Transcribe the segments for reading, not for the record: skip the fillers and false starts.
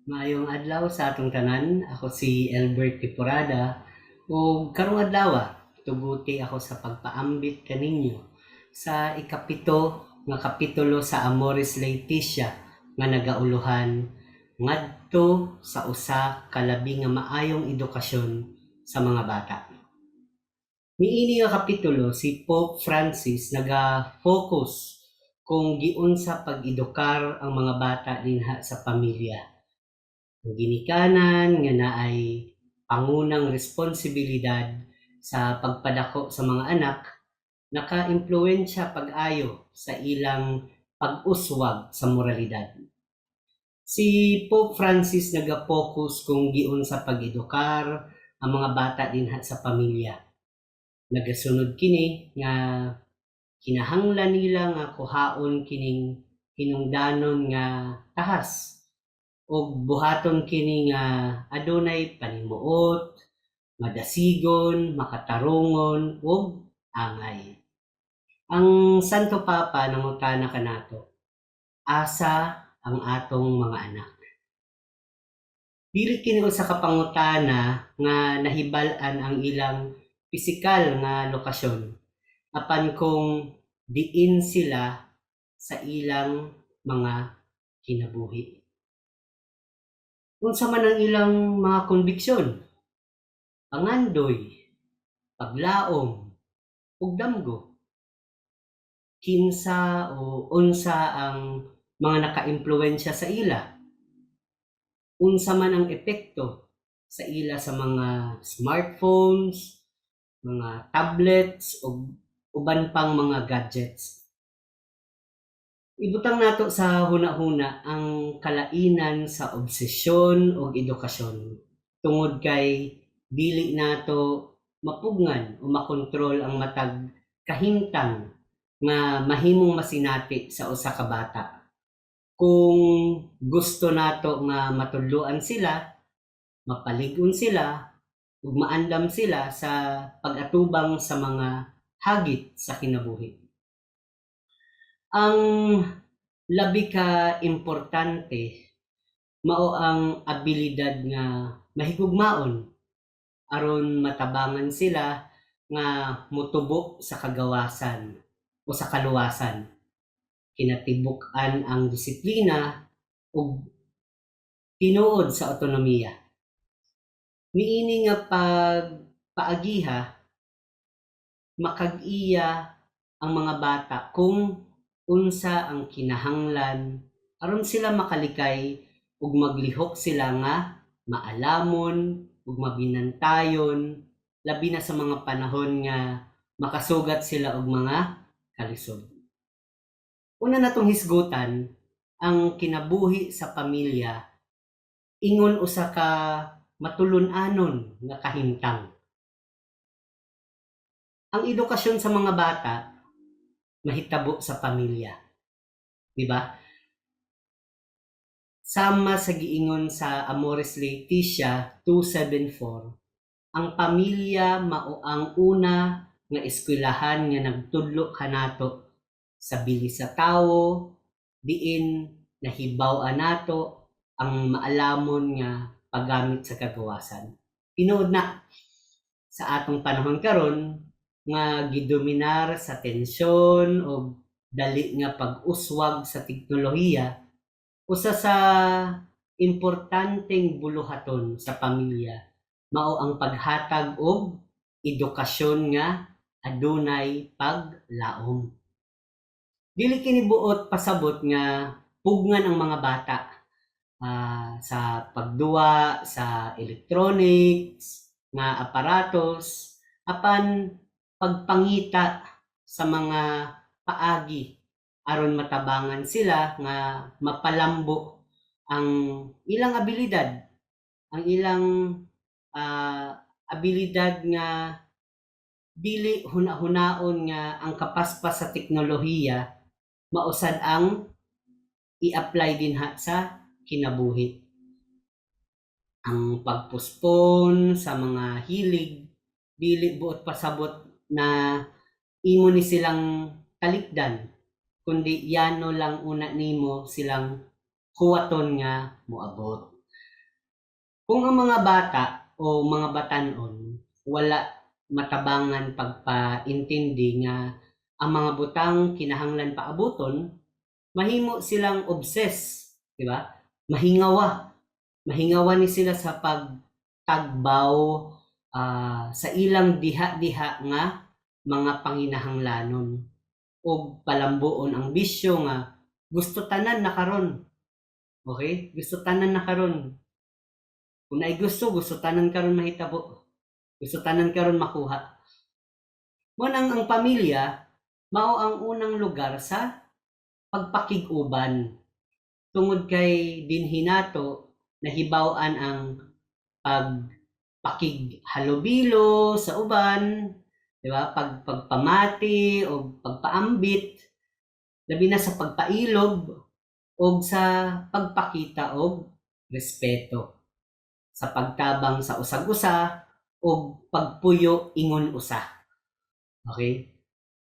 Maayong adlaw sa atong tanan. Ako si Albert Tiporada. Ug karong adlaw, tuguti ako sa pagpaambit kaninyo sa ikapito nga kapitulo sa Amoris Laetitia nga nagauluhan ngadto sa usa ka labi nga maayong edukasyon sa mga bata. Niini nga kapitulo si Pope Francis naga-focus kung giunsa pag-edukar ang mga bata dinha sa pamilya. Ang ginikanan nga naay pangunang responsibilidad sa pagpadako sa mga anak naka-impluwensya pag-ayo sa ilang pag-uswag sa moralidad. Si Pope Francis naga-focus kung giunsa pag-edukar ang mga bata dinha sa pamilya. Nagasunod kini nga kinahanglan nila nga kuhaon kining hinungdanon nga tahas ug buhaton kini nga adunay panimuot, madasigon, makatarungon ug angay. Ang Santo Papa nangutana kanato, asa ang atong mga anak? Dili kini usa ka pangutana nga nahibal-an ang ilang pisikal nga lokasyon apan kung diin sila sa ilang mga kinabuhi. Unsa man ang ilang mga konbiksyon, pangandoy, paglaom, ug damgo. Kinsa o unsa ang mga nakaimpluwensya sa ila? Unsa man ang epekto sa ila sa mga smartphones, mga tablets ug uban pang mga gadgets. Ibutang nato sa hunahuna ang kalainan sa obsesyon ug edukasyon tungod kay dili nato mapugngan o makontrol ang matag kahimtang nga mahimong masinati sa usa ka bata. Kung gusto nato nga matudloan sila, mapalig-on sila, ug maandam sila sa pag-atubang sa mga hagit sa kinabuhi. Ang labi ka importante mao ang abilidad nga mahigugmaon aron matabangan sila nga motubo sa kagawasan o sa kaluwasan. Kinatibuk-an ang disiplina ug tinuod sa autonomiya. Niini nga pagpaagiha makag-iya ang mga bata kung unsa ang kinahanglan aron sila makalikay ug maglihok sila nga maalamon ug mabinantayon labi na sa mga panahon nga makasugat sila og mga kalisod. Una natong hisgutan ang kinabuhi sa pamilya ingon usa ka matulun-anon nga kahimtang. Ang edukasyon sa mga bata mahitabo sa pamilya, di ba? Sama sa giingon sa Amoris Laetitia 274, ang pamilya mao ang una nga eskwelahan nga nagtudlo kanato sa bili sa tawo, diin nahibaw-an nato ang maalamon nga paggamit sa kagawasan. Tinuod na sa atong panahon karon nga gidominar sa tensyon o dali nga pag-uswag sa teknolohiya, usa sa importanteng buluhaton sa pamilya mao ang paghatag og edukasyon nga adunay paglaom. Dili kini buot pasabot nga pugngan ang mga bata sa pagduwa sa electronics nga aparatos apan pagpangita sa mga paagi aron matabangan sila nga mapalambo ang ilang abilidad, ang ilang abilidad nga dili huna-hunaon nga ang kapaspas sa teknolohiya mausad ang i-apply dinha sa kinabuhi. Ang pagpuspon sa mga hilig dili buot pasabot na imo ni silang talikdan kundi yano lang una nimo silang huwaton nga moabot. Kung ang mga bata o mga batanon wala matabangan pagpaintindi nga ang mga butang kinahanglan paaboton, mahimo silang obsess, di ba? Mahingawa, mahingawa ni sila sa pagtagbaw sa ilang diha-diha nga mga panginahanglanon o palambuon ang bisyo nga gusto tanan na karon. Okay? Gusto tanan na karon. Kung naay gusto, gusto tanan karon mahitabo. Gusto tanan karon makuha. Mo nang ang pamilya mao ang unang lugar sa pagpakig-uban. Tungod kay dinhi nato nahibaw-an ang pagpakighalubilo sa uban, di ba? Pagpamati o pagpaambit, labi na sa pagpailog o sa pagpakita og respeto, sa pagtabang sa usag-usa o pagpuyo ingon usa. Okay?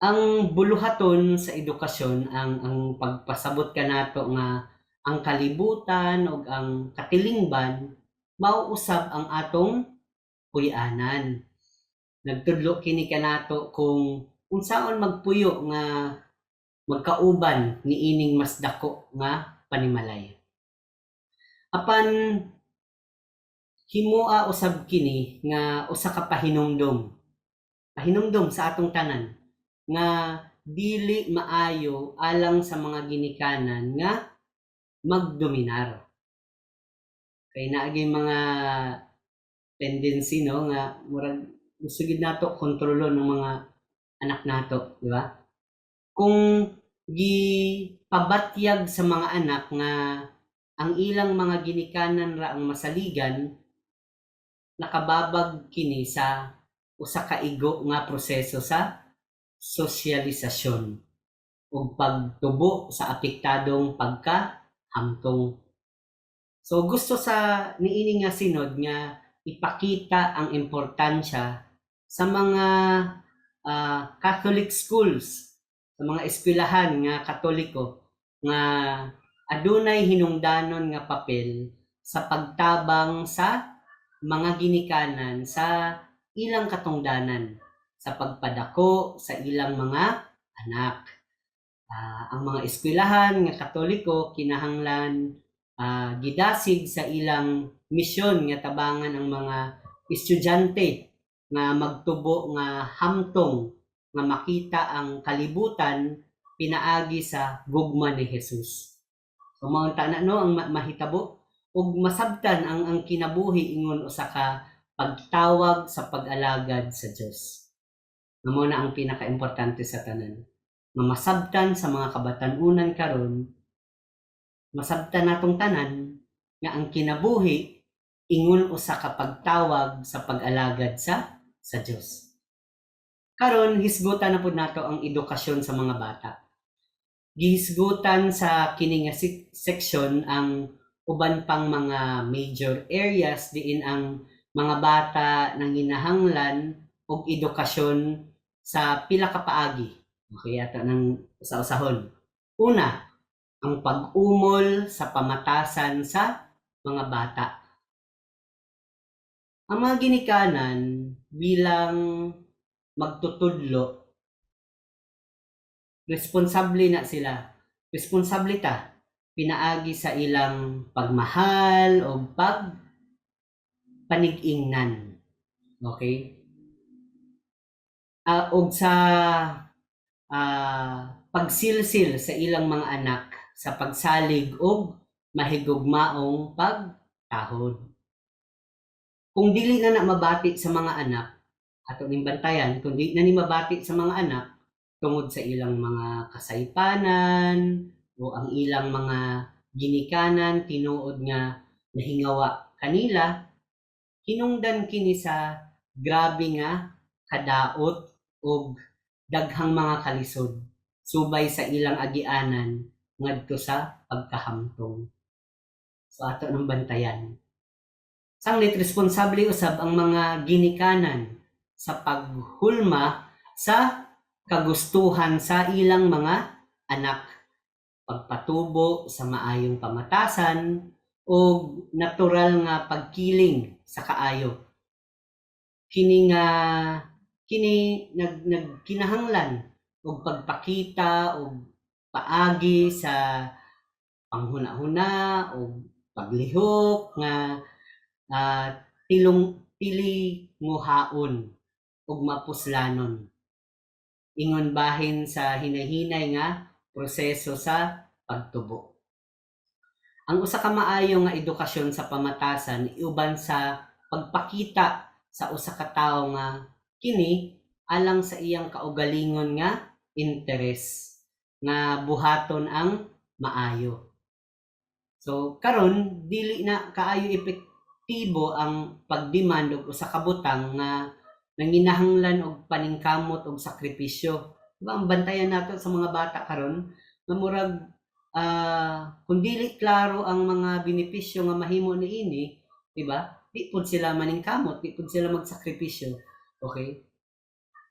Ang buluhaton sa edukasyon ang pagpasabot kanato nga ang kalibutan o ang katilingban mauusab ang atong puy-anan. Nagtudlo kini kanato kung unsaon magpuyo nga magkauban niining mas dako nga panimalay. Apan himua usab kini nga usa ka pahinumdom. Pahinumdom sa atong tanan nga dili maayo alang sa mga ginikanan nga magdominar. Kay naagay mga tendency no nga murag gusto gid nato kontrolon ng mga anak nato, di ba? Kung gipabatyag sa mga anak nga ang ilang mga ginikanan ra ang masaligan, nakababag kini sa usa ka igo nga proseso sa sosyalisasyon o pagtubo sa apektadong pagkahamtong. So gusto sa niini nga sinod nga ipakita ang importansya sa mga Catholic schools, sa mga eskwelahan nga Katoliko nga adunay hinungdanon nga papel sa pagtabang sa mga ginikanan sa ilang katungdanan, sa pagpadako sa ilang mga anak. Ang mga eskwelahan nga Katoliko kinahanglan gidasig sa ilang misyon nga tabangan ang mga estudyante nga magtubo nga hamtong nga makita ang kalibutan pinaagi sa gugma ni Jesus. So maunta na no ang mahitabo ug masabtan ang kinabuhi ingon usa ka pagtawag sa pag-alagad sa Dios. Mao na ang pinaka-importante sa tanan. Nga masabtan sa mga kabatan-unan karon, masabtan natong tanan nga ang kinabuhi ingon usa ka pagtawag sa pag-alagad sa Dios. Karon hisgutan na pud nato ang edukasyon sa mga bata. Gihisgutan sa kini nga section ang uban pang mga major areas diin ang mga bata nanginahanglan og edukasyon sa pila ka paagi. Okay, ato nang usa-usahon. Una, ang pag-umol sa pamatasan sa mga bata. Ang mga ginikanan bilang magtutudlo, responsable na sila. Responsable ta pinaagi sa ilang pagmahal o panig-ingnan. Okay? Og sa pagsilsil sa ilang mga anak sa pagsalig og mahigugmaong pagtahod. Kung dili na mabati sa mga anak, ato ning bantayan, kung dili na ni mabati sa mga anak tungod sa ilang mga kasaypanan o ang ilang mga ginikanan tinuod nga nahingawa kanila, hinungdan kini sa grabe nga kadaot o daghang mga kalisod subay sa ilang agianan ngadto sa pagkahamtong. So ato nang bantayan. Sanglit responsable usab ang mga ginikanan sa paghulma sa kagustuhan sa ilang mga anak, pagpatubo sa maayong pamatasan og natural nga pagkiling sa kaayo. Kini nga nagkinahanglan og pagpakita og paagi sa panghuna-huna o paglihok nga tili nguhaon ug mapuslanon. Ingon bahin sa hinay-hinay nga proseso sa pagtubo. Ang usa ka maayo nga edukasyon sa pamatasan iuban sa pagpakita sa usa ka tawo nga kini alang sa iyang kaugalingon nga interes nga buhaton ang maayo. So karon dili na kaayo epektibo ang pagdemand og usa ka butang nga nanginahanglan og paningkamot og sakripisyo. Diba ang bantayan nato sa mga bata karon nga murag kung dili klaro ang mga benepisyo nga mahimo niini, di ba? Di pud sila maningkamot, di pud sila magsakripisyo. Okay?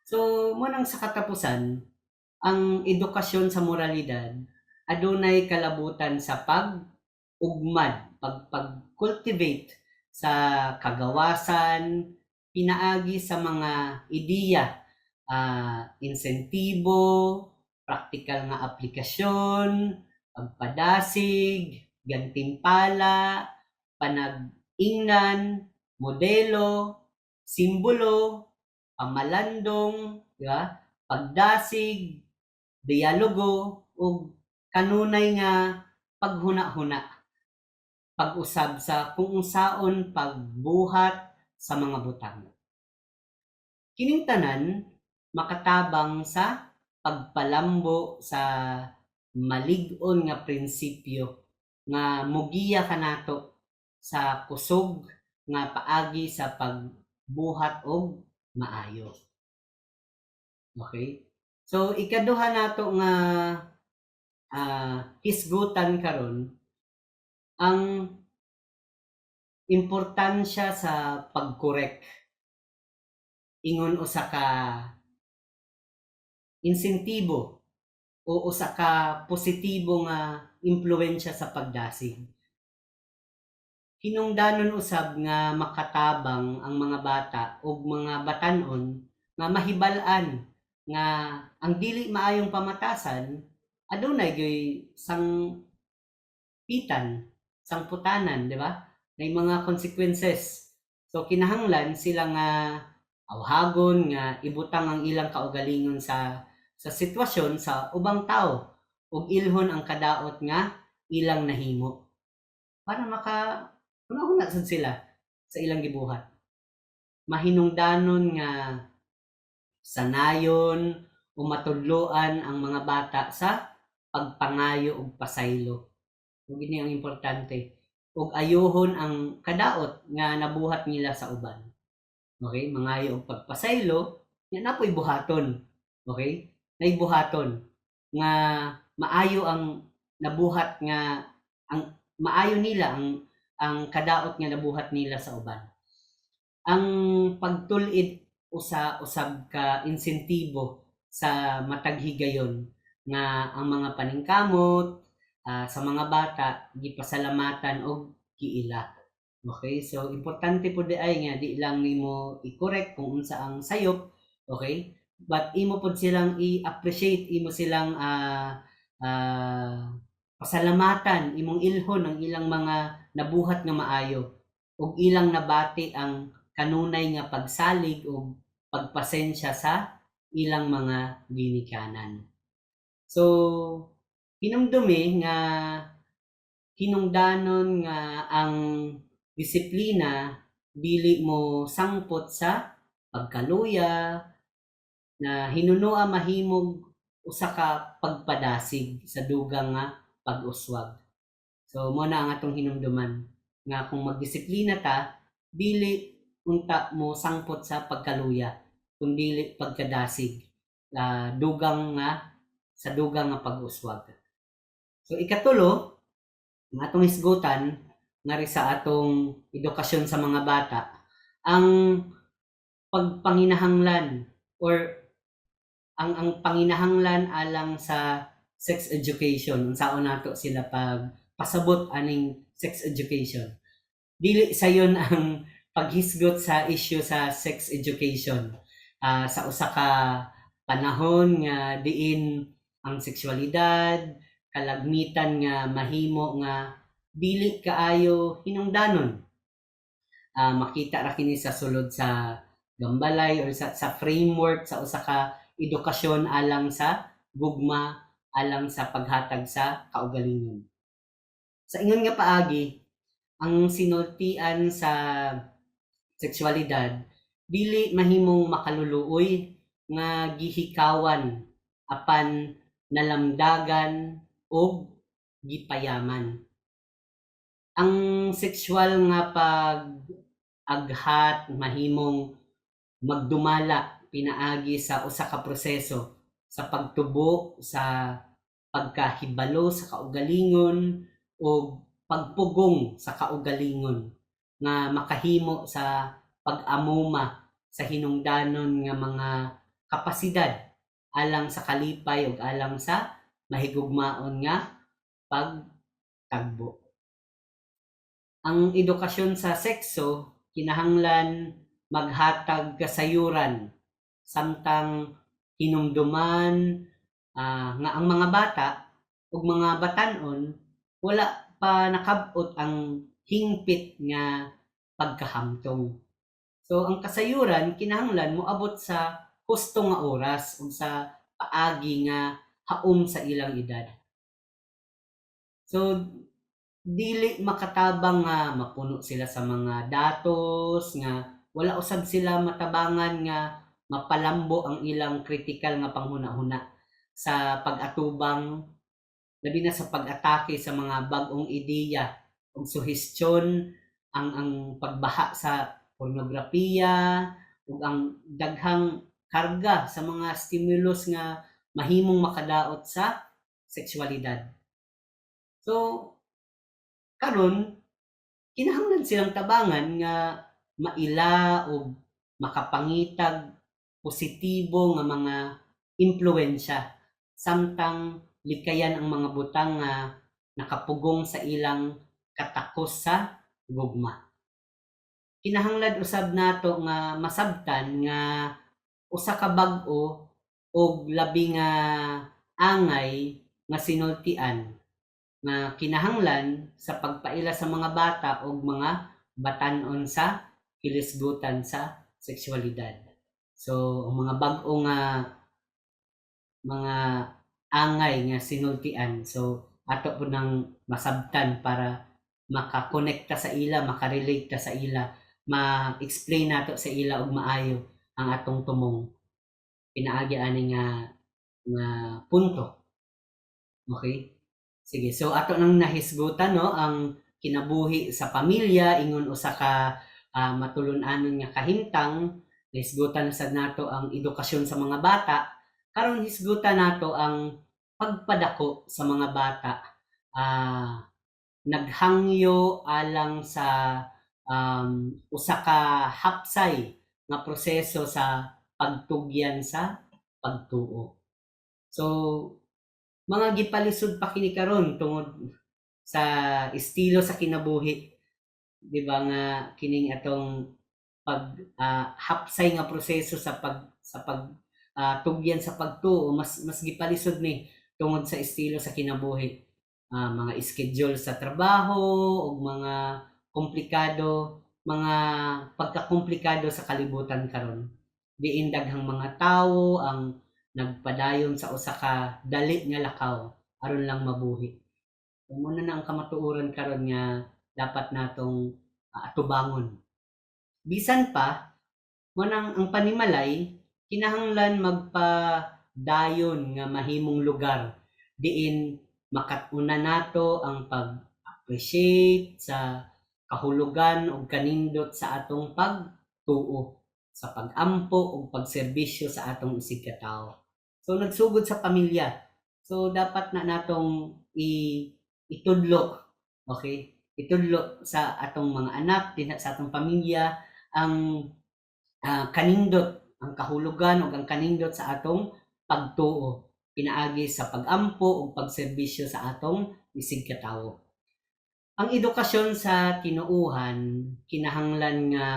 So, mo nang sa katapusan, ang edukasyon sa moralidad adunay kalabutan sa pag-ugmad, pag-cultivate sa kagawasan, pinaagi sa mga ideya, insentibo, praktikal nga aplikasyon, pagpadasig, gantimpala, panag-ingnan, modelo, simbolo, pamalandong, di ba? Pagdasig, dialogo, ug kanunay nga paghuna-huna, pag-usab sa kung unsaon pagbuhat sa mga butang. Kining tanan makatabang sa pagpalambo sa malig-on nga prinsipyo nga mogiya kanato sa kusog nga paagi sa pagbuhat og maayo. Okay? So ikaduha nato nga hisgutan karon ang importansya sa pag-correct. Ingon usa ka insentibo o usa ka positibo nga impluwensya sa pagdasig. Hinungdanon usab nga makatabang ang mga bata ug mga batan-on nga mahibal-an nga ang dili maayong pamatasan adunay gyoy sangputanan, di ba? May mga consequences. So kinahanglan sila nga awhagon nga ibutang ang ilang kaugalingon sa sitwasyon sa ubang tao ug ilhon ang kadaot nga ilang nahimo para una sad sila sa ilang gibuhat. Mahinungdanon nga sanayon o matudloan ang mga bata sa pagpangayo ug pasaylo. Ug ini ang importante. Ug ayohon ang kadaot nga nabuhat nila sa uban. Okay? Mangayo og pagpasaylo, nya napoy buhaton. Okay? Nay buhaton nga maayo ang nabuhat nga ang maayo nila ang kadaot nga nabuhat nila sa uban. Ang pagtul-id usab ka insentibo sa matag higayon nga ang mga paningkamot sa mga bata gipasalamatan og giila. Okay? So importante pud ay nga di lang nimo i-correct kung unsa ang sayop, okay? But imo pud silang i-appreciate, imo silang pasalamatan, imong ilhon ang ilang mga nabuhat nga maayo ug ilang nabati ang kanunay nga pagsalig ug pagpasensya sa ilang mga ginikanan. So hinumdumi nga hinungdanon nga ang disiplina dili mo sangpot sa pagkaluya na hinunoa mahimog usa ka pagpadasig sa dugang nga pag-uswag. So mo na ang atong hinumduman nga kung magdisiplina ta dili unta mo sangpot sa pagkaluya kundi pagkadasig dugang nga sa dugang nga pag-uswag. So ikatulo, ang atong hisgutan ngari sa atong edukasyon sa mga bata, ang pagpanginahanglan or ang panginahanglan alang sa sex education, unsaon nato sila pasabot aning sex education. Dili sayon ang paghisgot sa issue sa sex education sa usa ka panahon nga diin ang sexualidad, kalagmitan nga mahimo nga dili kaayo hinungdanon. Makita ra kini sa sulod sa gambalay or sa framework sa usa ka edukasyon alang sa gugma, alang sa paghatag sa kaugalingon. Sa ingon nga paagi, ang sinultian sa sexualidad dili mahimong makaluluoy nga gihikawan apan nalamdagan o gipayaman. Ang sexual nga pag-aghat mahimong magdumala pinaagi sa usa ka proseso sa pagtubo sa pagkahibalo sa kaugalingon o pagpugong sa kaugalingon nga makahimo sa pag-amuma sa hinungdanon nga mga kapasidad alang sa kalipay ug alang sa mahigugmaon nga pagtagbo. Ang edukasyon sa sekso kinahanglan maghatag kasayuran samtang hinumduman nga ang mga bata ug mga batan-on wala pa nakab-ot ang hingpit nga pagkahamtong. So ang kasayuran kinahanglan moabot sa husto nga oras ug sa paagi nga haom sa ilang edad. So dili makatabang nga mapuno sila sa mga datos nga wala usab sila matabangan nga mapalambo ang ilang kritikal nga panghuna-huna sa pag-atubang labi na sa pag-atake sa mga bag-ong ideya ug suhestyon ang pagbaha sa pornografiya ug ang daghang karga sa mga stimulus nga mahimong makadaot sa sexualidad. So karon kinahanglan silang tabangan nga maila o makapangitag positibo nga mga impluwensya samtang likayan ang mga butang nga nakapugong sa ilang katakos sa gugma. Kinahanglan usab nato nga masabtan nga usa ka bag-o og labi nga angay nga sinultian nga kinahanglan sa pagpaila sa mga bata o mga batan-on sa hilisgutan sa sexualidad. So, ang mga bag-o nga mga angay nga sinultian, so ato po nang masabtan para makakonekta sa ila, makarelate ta sa ila, ma-explain nato sa ila og maayo ang atong tumong pinaagi ani nga punto. Okay? Sige, so ato nang nahisgutan no ang kinabuhi sa pamilya ingon usa ka matulun-anon nga kahimtang. Nahisgutan sad nato ang edukasyon sa mga bata. Karon hisgutan nato ang pagpadako sa mga bata. Naghangyo alang sa usa ka hapsay nga proseso sa pagtugyan sa pagtuo. So mga gipalisod pa kini karon tungod sa estilo sa kinabuhi, di ba nga kining atong hapsay nga proseso sa tugyan sa pagtuo mas gipalisod ni tungod sa estilo sa kinabuhi. Mga schedule sa trabaho ug mga pagkakomplikado sa kalibutan karon. Diin daghang mga tawo ang nagpadayon sa usa ka dali nga lakaw aron lang mabuhi. Muna na ang kamatuoran karon nga dapat natong atubangon. Bisan pa mo nang ang panimalay kinahanglan magpadayon nga mahimong lugar diin makatuna nato ang pag-appreciate sa kahulugan ug kanindot sa atong pagtuo sa pag-ampo ug pagserbisyo sa atong isig ka tawo. So nagsugod sa pamilya. So dapat na natong itudlo, okay? Itudlo sa atong mga anak, dinha sa atong pamilya ang kanindot, ang kahulugan ug ang kanindot sa atong pagtuo pinaagi sa pag-ampo ug pagserbisyo sa atong isig ka tawo. Ang edukasyon sa tinuuhan kinahanglan nga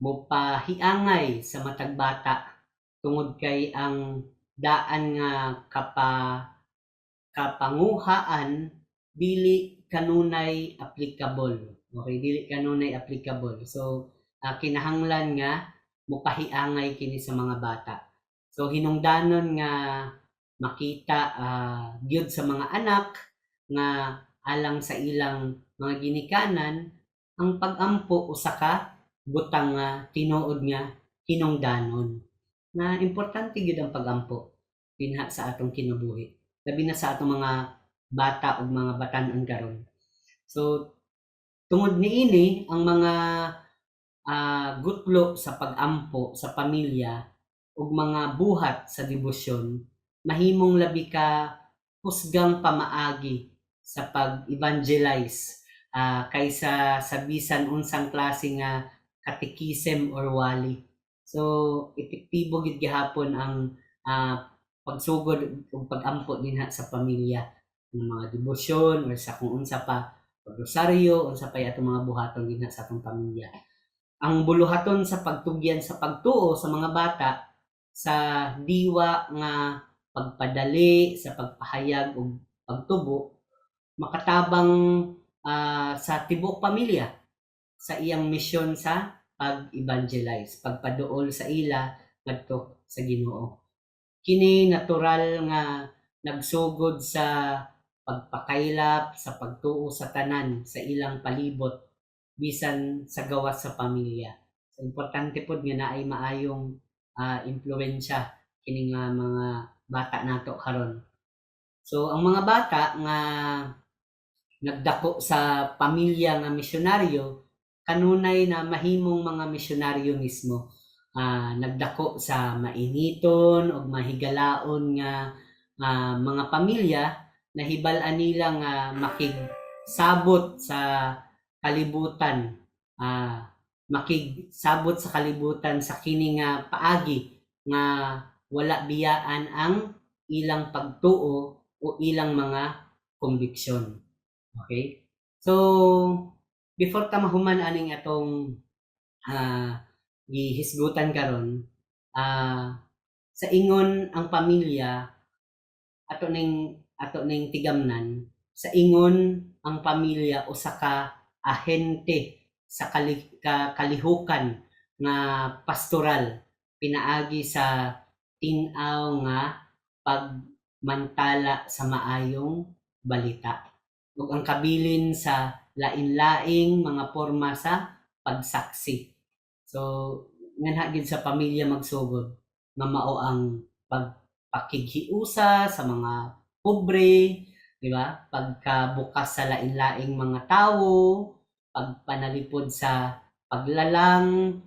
mopahiangay sa matag bata tungod kay ang daan nga kapanguhaan dili kanunay applicable. Okay, dili kanunay applicable. So, kinahanglan nga mopahiangay kini sa mga bata. So, hinungdanon nga makita gyud sa mga anak nga alang sa ilang mga ginikanan ang pag-ampo usa ka butang nga tinuod nga hinungdanon. Na importante gyud ang pag-ampo dinha sa atong kinabuhi. Labi na sa atong mga bata ug mga batan-on karon. So tungod niini ang mga gutlo sa pag-ampo sa pamilya ug mga buhat sa debosyon mahimong labi ka husgang pamaagi sa pag-evangelize kaysa sa bisan unsang klase nga katekism or wali. So epektibo gid gihapon ang pagsugod ug pag-ampo dinha sa pamilya ng mga debosyon or sa kung unsa pa pagrosaryo, unsa pa atong mga buhaton dinha sa atong pamilya. Ang buluhaton sa pagtugyan sa pagtuo sa mga bata sa diwa nga pagpadali sa pagpahayag og pagtubo makatabang sa tibuok pamilya sa iyang misyon sa pag-evangelize, pagpaduol sa ila ngadto sa Ginoo. Kini natural nga nagsugod sa pagpakaylap sa pagtuo sa tanan sa ilang palibot bisan sa gawas sa pamilya. So, importante pod nga naay maayong impluwensya kini nga mga bata nato karon. So ang mga bata nga nagdako sa pamilya nga misyonaryo kanunay na mahimong mga misyonaryo mismo. Nagdako sa mainiton o mahigalaon nga mga pamilya nahibal-an nila nga makigsabot sa kalibutan makigsabot sa kalibutan sa kini nga paagi nga wala biyaan ang ilang pagtuo o ilang mga konbiksyon. Okay? So, before ta mahuman aning atong gihisgutan karon, sa ingon ang pamilya ato ning tigamnan, sa ingon ang pamilya usa ka ahente sa kalihukan nga pastoral pinaagi sa tin-aw nga pagmantala sa maayong balita ug ang kabilin sa lain-laing mga porma sa pagsaksi. So nganha gid sa pamilya magsugod nga mao ang pagpakighiusa sa mga pobre, di ba? Pagkabukas sa lain-laing mga tawo, pagpanalipod sa paglalang,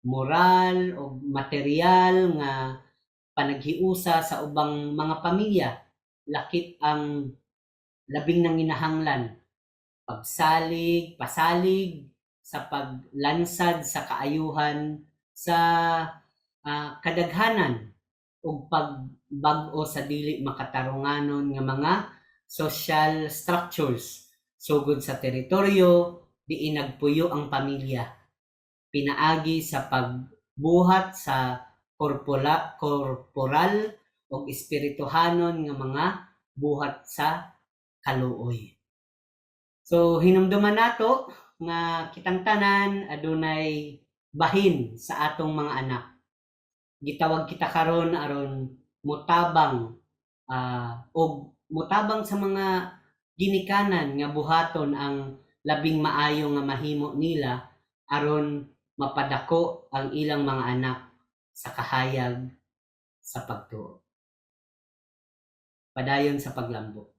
moral o material nga panaghiusa sa ubang mga pamilya. Lakip ang labing nanginahanglan, pasalig sa paglansad sa kaayuhan sa kadaghanan ug pagbag-o sa dili makatarunganon nga mga social structures sugod sa teritoryo diin nagpuyo ang pamilya pinaagi sa pagbuhat sa korporal o espirituhanon nga mga buhat sa kaluoy. So hinumduman nato nga kitang tanan adunay bahin sa atong mga anak. Gitawag kita karon aron mutabang og mutabang sa mga ginikanan nga buhaton ang labing maayo nga mahimo nila aron mapadako ang ilang mga anak sa kahayag sa pagtuo. Padayon sa paglambo.